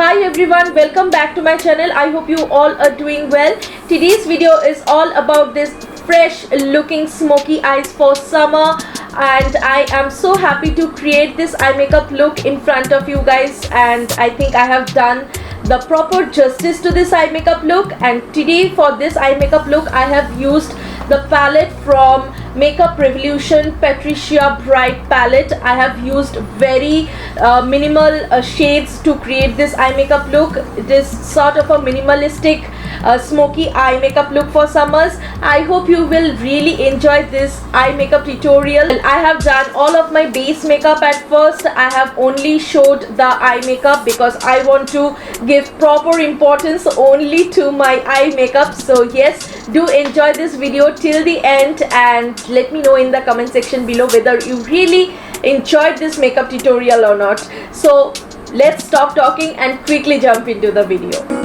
Hi everyone, welcome back to my channel. I hope you all are doing well. Today's video is all about this fresh looking smoky eyes for summer, and I am so happy to create this eye makeup look in front of you guys, and I think I have done the proper justice to this eye makeup look. And today for this eye makeup look I have used the palette from Makeup Revolution Patricia Bright palette. I have used very minimal shades to create this eye makeup look. It is sort of a minimalistic smoky eye makeup look for summers. I hope you will really enjoy this eye makeup tutorial. I have done all of my base makeup at first. I have only showed the eye makeup because I want to give proper importance only to my eye makeup. So yes, do enjoy this video till the end and let me know in the comment section below whether you really enjoyed this makeup tutorial or not. So let's stop talking and quickly jump into the video.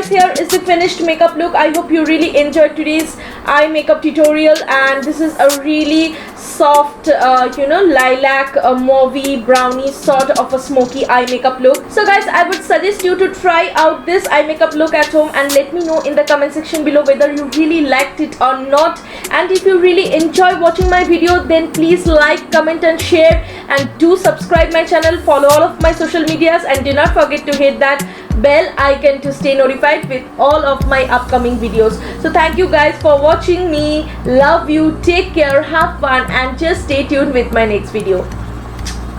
guys, here is the finished makeup look. I hope you really enjoyed today's eye makeup tutorial, and this is a really soft lilac mauvey brownie sort of a smoky eye makeup look. So guys, I would suggest you to try out this eye makeup look at home and let me know in the comment section below whether you really liked it or not. And if you really enjoy watching my video, then please like, comment and share, and do subscribe my channel, follow all of my social medias, and do not forget to hit that bell icon to stay notified with all of my upcoming videos. So thank you guys for watching me. Love you, take care, have fun, and just stay tuned with my next video.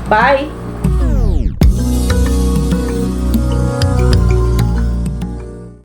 Bye.